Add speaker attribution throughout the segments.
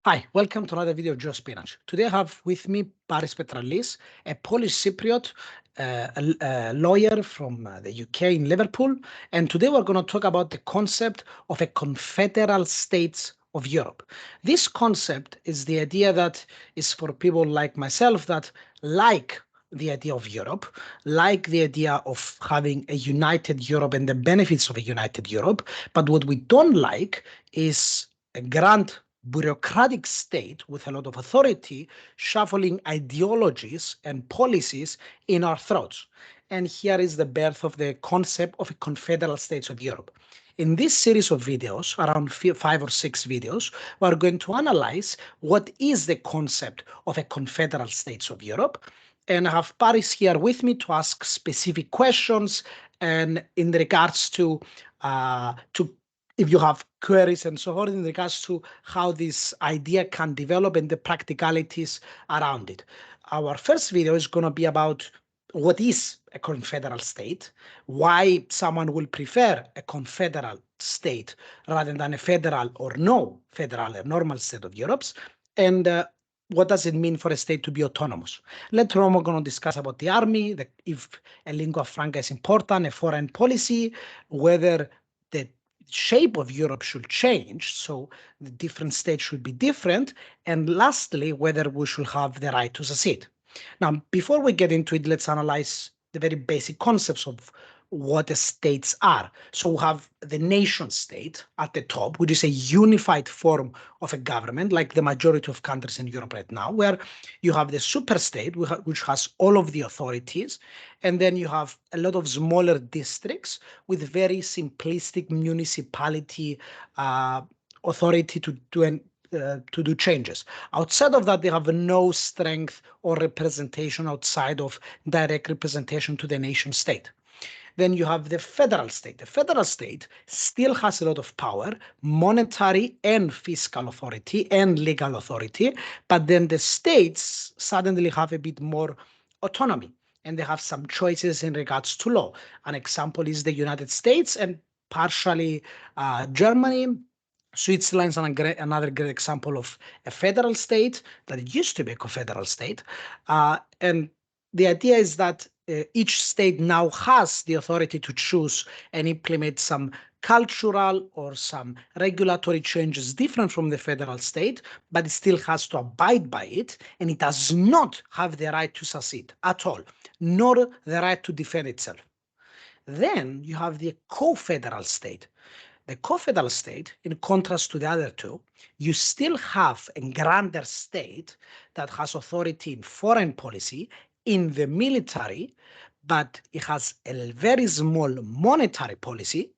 Speaker 1: Hi, welcome to another video of Joe Spinach. Today I have with me Paris Petrallis, a Polish Cypriot, a lawyer from the UK in Liverpool. And today we're going to talk about the concept of a Confederal States of Europe. This concept is the idea that is for people like myself that like the idea of Europe, like the idea of having a united Europe and the benefits of a united Europe. But what we don't like is a grand bureaucratic state with a lot of authority shuffling ideologies and policies in our throats. And here is the birth of the concept of a Confederal States of Europe. In this series of videos, around 5 or 6 videos, we're going to analyze what is the concept of a Confederal States of Europe. And I have Paris here with me to ask specific questions and in regards to if you have queries and so on in regards to how this idea can develop and the practicalities around it. Our first video is going to be about what is a confederal state, why someone will prefer a confederal state rather than a federal or no federal or normal state of Europe, and what does it mean for a state to be autonomous? Later on, we're going to discuss about the army, if a lingua franca is important, a foreign policy, whether the shape of Europe should change, so the different states should be different, and lastly, whether we should have the right to secede. Now, before we get into it, let's analyze the very basic concepts of what the states are. So we have the nation state at the top, which is a unified form of a government, like the majority of countries in Europe right now, where you have the superstate, which has all of the authorities, and then you have a lot of smaller districts with very simplistic municipality authority to do changes. Outside of that, they have no strength or representation outside of direct representation to the nation state. Then you have the federal state. The federal state still has a lot of power, monetary and fiscal authority and legal authority, but then the states suddenly have a bit more autonomy and they have some choices in regards to law. An example is the United States and partially Germany. Switzerland is another great example of a federal state that used to be a confederal state. And the idea is that each state now has the authority to choose and implement some cultural or some regulatory changes different from the federal state, but it still has to abide by it, and it does not have the right to secede at all, nor the right to defend itself. Then you have the co-federal state. The co-federal state, in contrast to the other two, you still have a grander state that has authority in foreign policy, in the military, but it has a very small monetary policy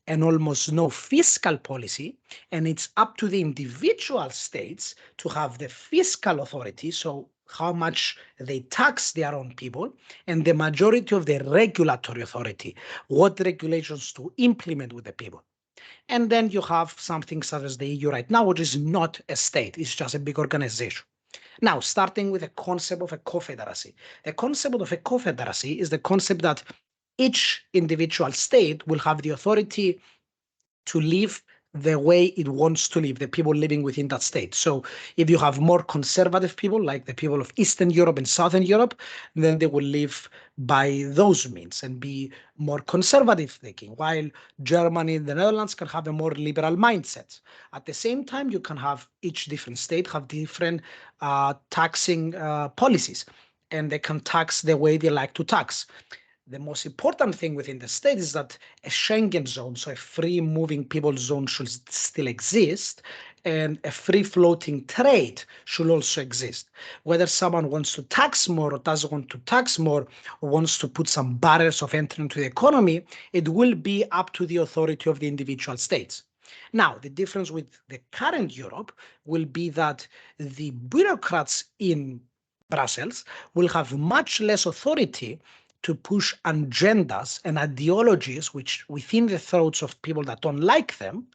Speaker 1: and almost no fiscal policy, and it's up to the individual states to have the fiscal authority, so how much they tax their own people, and the majority of the regulatory authority, what regulations to implement with the people. And then you have something such as the EU right now, which is not a state, it's just a big organization. Now, starting with the concept of a confederacy. The concept of a confederacy is the concept that each individual state will have the authority to live the way it wants to live, the people living within that state. So if you have more conservative people, like the people of Eastern Europe and Southern Europe, then they will live by those means and be more conservative thinking, while Germany and the Netherlands can have a more liberal mindset. At the same time, you can have each different state have different taxing policies, and they can tax the way they like to tax. The most important thing within the state is that a Schengen zone, so a free moving people zone, should still exist, and a free floating trade should also exist. Whether someone wants to tax more or doesn't want to tax more, or wants to put some barriers of entry into the economy, it will be up to the authority of the individual states. Now, the difference with the current Europe will be that the bureaucrats in Brussels will have much less authority to push agendas and ideologies which within the throats of people that don't like them,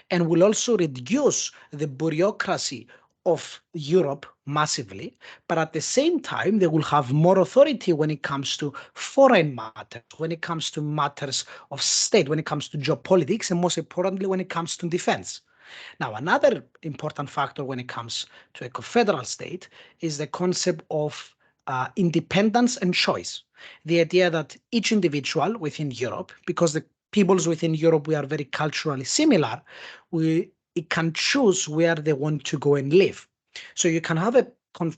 Speaker 1: and will also reduce the bureaucracy of Europe massively, but at the same time, they will have more authority when it comes to foreign matters, when it comes to matters of state, when it comes to geopolitics, and most importantly, when it comes to defense. Now, another important factor when it comes to a confederal state is the concept of independence and choice. The idea that each individual within Europe, because the peoples within Europe, we are very culturally similar, it can choose where they want to go and live. So you can have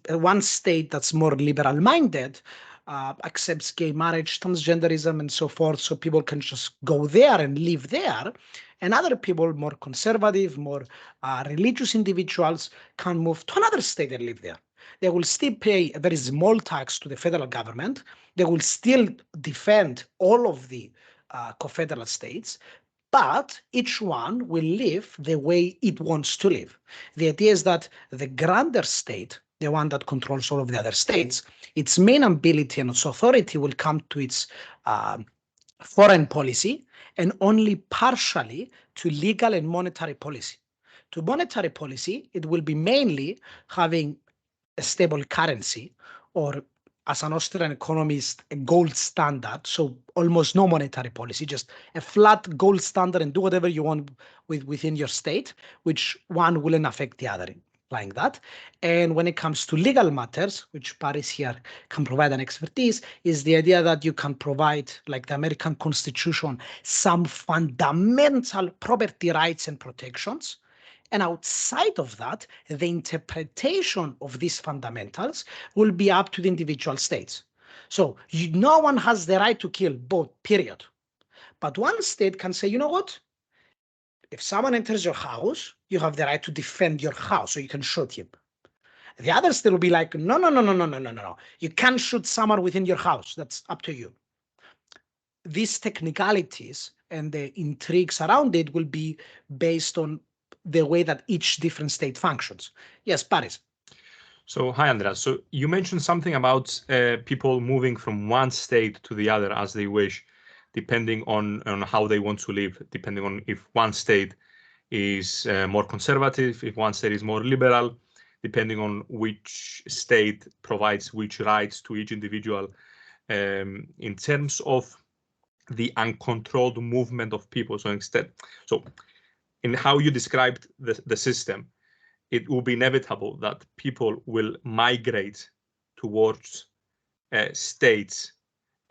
Speaker 1: one state that's more liberal minded, accepts gay marriage, transgenderism, and so forth. So people can just go there and live there. And other people, more conservative, more religious individuals, can move to another state and live there. They will still pay a very small tax to the federal government. They will still defend all of the confederal states, but each one will live the way it wants to live. The idea is that the grander state, the one that controls all of the other states, its main ability and its authority will come to its foreign policy and only partially to legal and monetary policy. To monetary policy, it will be mainly having a stable currency, or as an Austrian economist, a gold standard. So almost no monetary policy, just a flat gold standard and do whatever you want within your state, which one wouldn't affect the other, like that. And when it comes to legal matters, which Paris here can provide an expertise, is the idea that you can provide, like the American Constitution, some fundamental property rights and protections. And outside of that, the interpretation of these fundamentals will be up to the individual states. So no one has the right to kill, both, period. But one state can say, you know what? If someone enters your house, you have the right to defend your house, so you can shoot him. The other state will be like, no, no, no, no, no, no, no, no. You can't shoot someone within your house. That's up to you. These technicalities and the intrigues around it will be based on the way that each different state functions. Yes, Paris.
Speaker 2: So, hi, Andreas. So you mentioned something about people moving from one state to the other as they wish, depending on how they want to live, depending on if one state is more conservative, if one state is more liberal, depending on which state provides which rights to each individual. In terms of the uncontrolled movement of people, so in how you described the system, it will be inevitable that people will migrate towards states,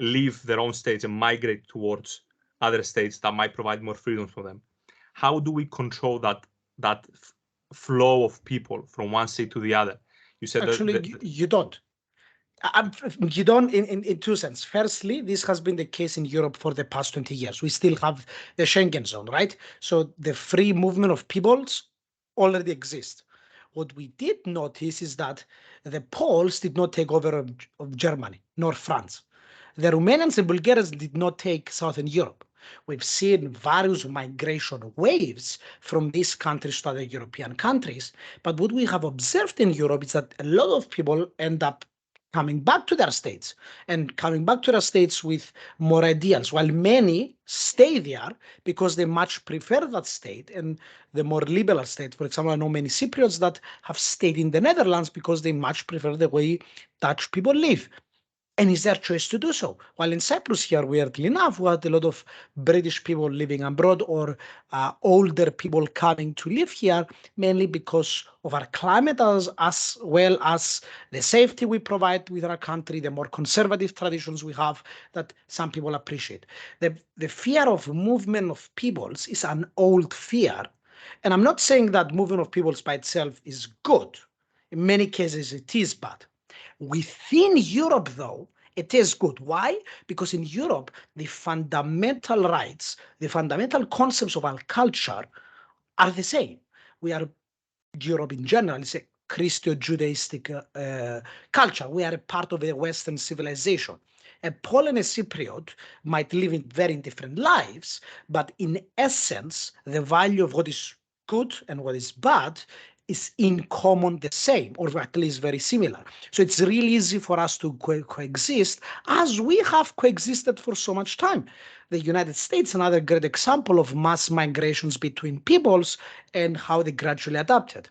Speaker 2: leave their own states and migrate towards other states that might provide more freedom for them. How do we control that flow of people from one state to the other? You said
Speaker 1: actually you don't. You don't in two senses. Firstly, this has been the case in Europe for the past 20 years. We still have the Schengen zone, right? So the free movement of peoples already exists. What we did notice is that the Poles did not take over of Germany, nor France. The Romanians and Bulgarians did not take Southern Europe. We've seen various migration waves from these countries to other European countries. But what we have observed in Europe is that a lot of people end up coming back to their states and coming back to their states with more ideals, while many stay there because they much prefer that state and the more liberal state. For example, I know many Cypriots that have stayed in the Netherlands because they much prefer the way Dutch people live. And it's their choice to do so. While in Cyprus here, weirdly enough, we had a lot of British people living abroad or older people coming to live here, mainly because of our climate as well as the safety we provide with our country, the more conservative traditions we have that some people appreciate. The fear of movement of peoples is an old fear. And I'm not saying that movement of peoples by itself is good. In many cases, it is bad. Within Europe, though, it is good. Why? Because in Europe, the fundamental rights, the fundamental concepts of our culture are the same. Europe in general is a Christo-Judaistic culture. We are a part of the Western civilization. A Pole and a Cypriot might live in very different lives, but in essence, the value of what is good and what is bad is in common the same, or at least very similar. So it's really easy for us to coexist as we have coexisted for so much time. The United States, another great example of mass migrations between peoples and how they gradually adapted.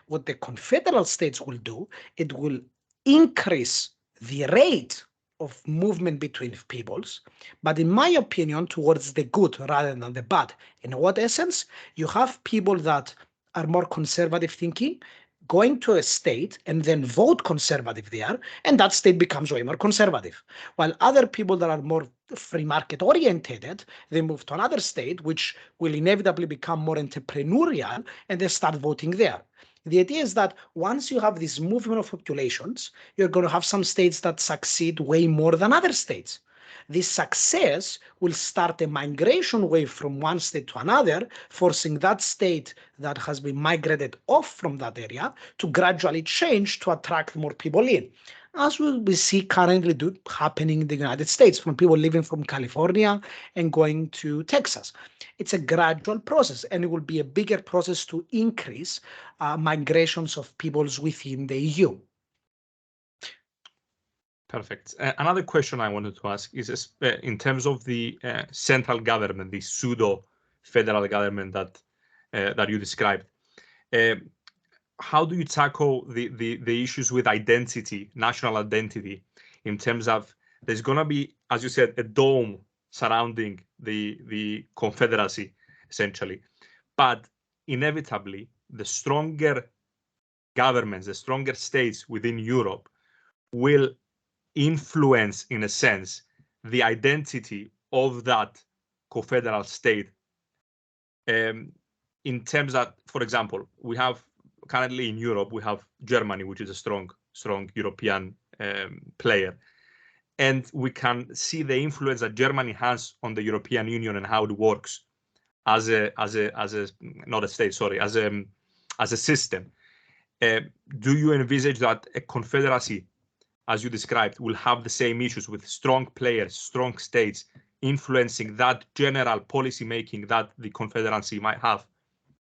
Speaker 1: What the Confederal States will do, it will increase the rate of movement between peoples, but in my opinion, towards the good rather than the bad. In what essence? You have people that are more conservative thinking, going to a state and then vote conservative there, and that state becomes way more conservative. While other people that are more free market oriented, they move to another state, which will inevitably become more entrepreneurial, and they start voting there. The idea is that once you have this movement of populations, you're going to have some states that succeed way more than other states. This success will start a migration wave from one state to another, forcing that state that has been migrated off from that area to gradually change to attract more people in, as we see currently happening in the United States, from people living from California and going to Texas. It's a gradual process, and it will be a bigger process to increase migrations of peoples within the EU.
Speaker 2: Perfect. Another question I wanted to ask is in terms of the central government, the pseudo-federal government that you described. How do you tackle the issues with identity, national identity, in terms of there's going to be, as you said, a dome surrounding the Confederacy, essentially, but inevitably the stronger governments, the stronger states within Europe will influence, in a sense, the identity of that confederal state. In terms that, for example, we have currently in Europe, we have Germany, which is a strong European player. And we can see the influence that Germany has on the European Union and how it works as a not a state, sorry, as a system. Do you envisage that a confederacy, as you described, will have the same issues with strong players, strong states influencing that general policy making that the Confederacy might have?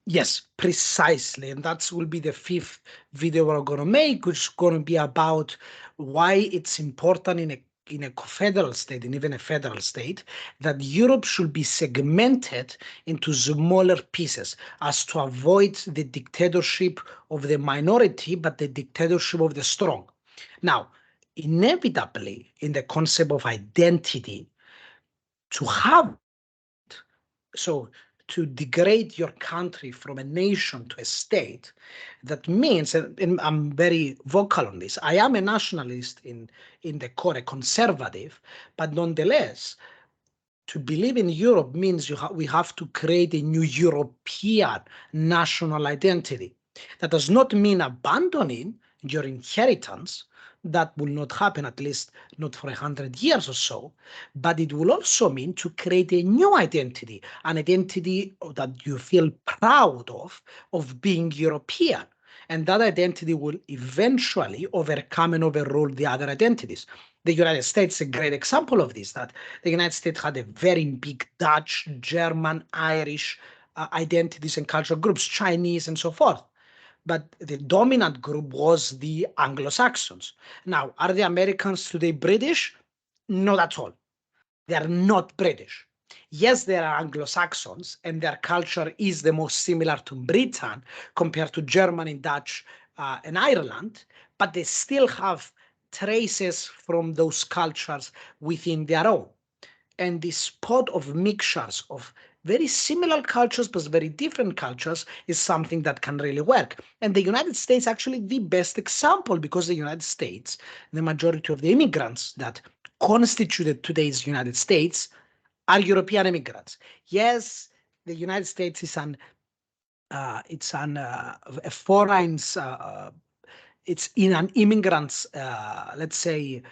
Speaker 1: Yes, precisely. And that will be the fifth video we're going to make, which is going to be about why it's important in a confederal state and even a federal state that Europe should be segmented into smaller pieces as to avoid the dictatorship of the minority, but the dictatorship of the strong. Now, inevitably, in the concept of identity, to degrade your country from a nation to a state, that means, and I'm very vocal on this, I am a nationalist in the core, a conservative, but nonetheless, to believe in Europe means we have to create a new European national identity. That does not mean abandoning your inheritance. That will not happen, at least not for 100 years or so. But it will also mean to create a new identity, an identity that you feel proud of being European. And that identity will eventually overcome and overrule the other identities. The United States is a great example of this, that the United States had a very big Dutch, German, Irish identities and cultural groups, Chinese and so forth. But the dominant group was the Anglo-Saxons. Now, are the Americans today British? Not at all. They are not British. Yes, there are Anglo-Saxons, and their culture is the most similar to Britain compared to Germany, Dutch, and Ireland, but they still have traces from those cultures within their own. And this spot of mixtures of very similar cultures but very different cultures is something that can really work. And the United States actually the best example, because the United States, the majority of the immigrants that constituted today's United States are European immigrants. Yes, the United States is a foreign, it's in an immigrant's, let's say,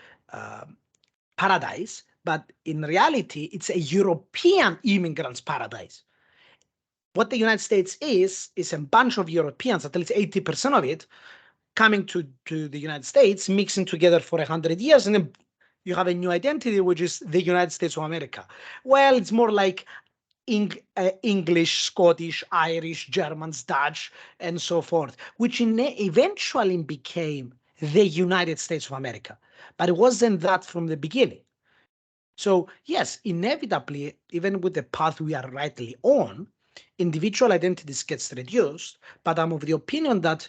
Speaker 1: paradise, but in reality, it's a European immigrants' paradise. What the United States is a bunch of Europeans, at least 80% of it, coming to the United States, mixing together for 100 years, and then you have a new identity, which is the United States of America. Well, it's more like English, Scottish, Irish, Germans, Dutch, and so forth, which eventually became the United States of America. But it wasn't that from the beginning. So yes, inevitably, even with the path we are rightly on, individual identities gets reduced, but I'm of the opinion that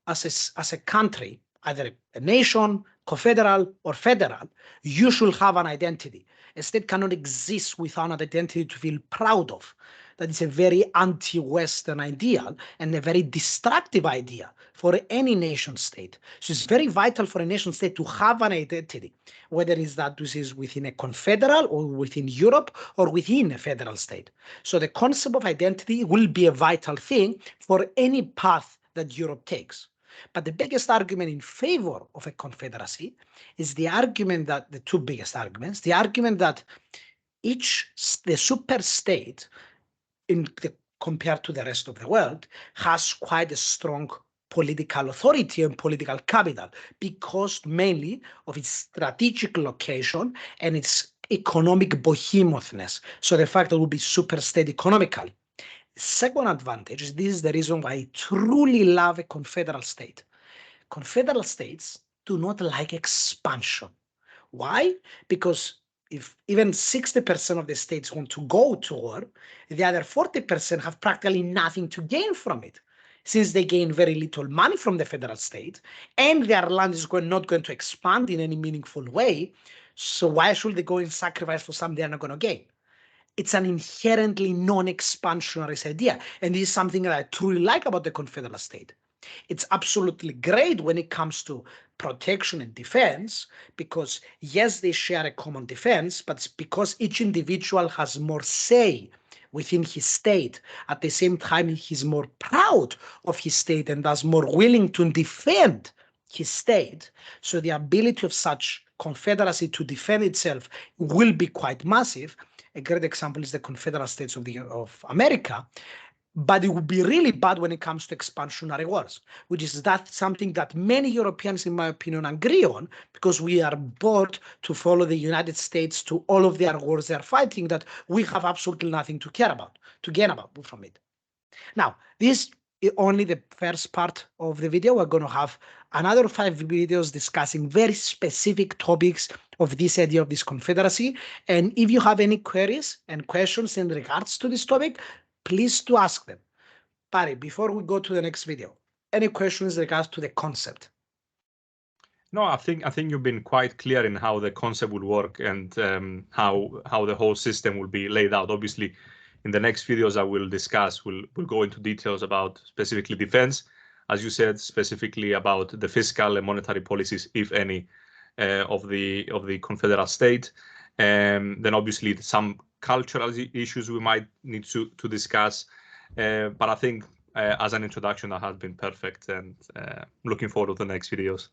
Speaker 1: as a country, either a nation, confederal, or federal, you should have an identity. A state cannot exist without an identity to feel proud of. that is a very anti-Western ideal and a very destructive idea for any nation state. So it's very vital for a nation state to have an identity, whether it's that this is within a confederal or within Europe or within a federal state. So the concept of identity will be a vital thing for any path that Europe takes. But the biggest argument in favor of a confederacy is the argument that the two biggest arguments, the argument that the super state compared to the rest of the world has quite a strong political authority and political capital because mainly of its strategic location and its economic behemouthness. So the fact that it will be super state economically. Second advantage is this is the reason why I truly love a confederal state. Confederal states do not like expansion. Why? Because if even 60% of the states want to go to war, the other 40% have practically nothing to gain from it, since they gain very little money from the federal state, and their land is not going to expand in any meaningful way. So why should they go and sacrifice for something they're not going to gain? It's an inherently non-expansionary idea, and this is something that I truly like about the confederal state. It's absolutely great when it comes to protection and defense, because yes, they share a common defense, but it's because each individual has more say within his state. At the same time, he's more proud of his state and thus more willing to defend his state. So the ability of such confederacy to defend itself will be quite massive. A great example is the Confederal States of America. But it would be really bad when it comes to expansionary wars, which is something that many Europeans, in my opinion, agree on, because we are bored to follow the United States to all of their wars they're fighting that we have absolutely nothing to gain about from it. Now, this is only the first part of the video. We're going to have another 5 videos discussing very specific topics of this idea of this confederacy. And if you have any queries and questions in regards to this topic, please do ask them. Barry, before we go to the next video, any questions in regards to the concept?
Speaker 2: No, I think you've been quite clear in how the concept will work and how the whole system will be laid out. Obviously, in the next videos I will discuss, we'll go into details about specifically defense, as you said, specifically about the fiscal and monetary policies, if any, of the confederal state. Then obviously some cultural issues we might need to discuss. But I think as an introduction, that has been perfect, and looking forward to the next videos.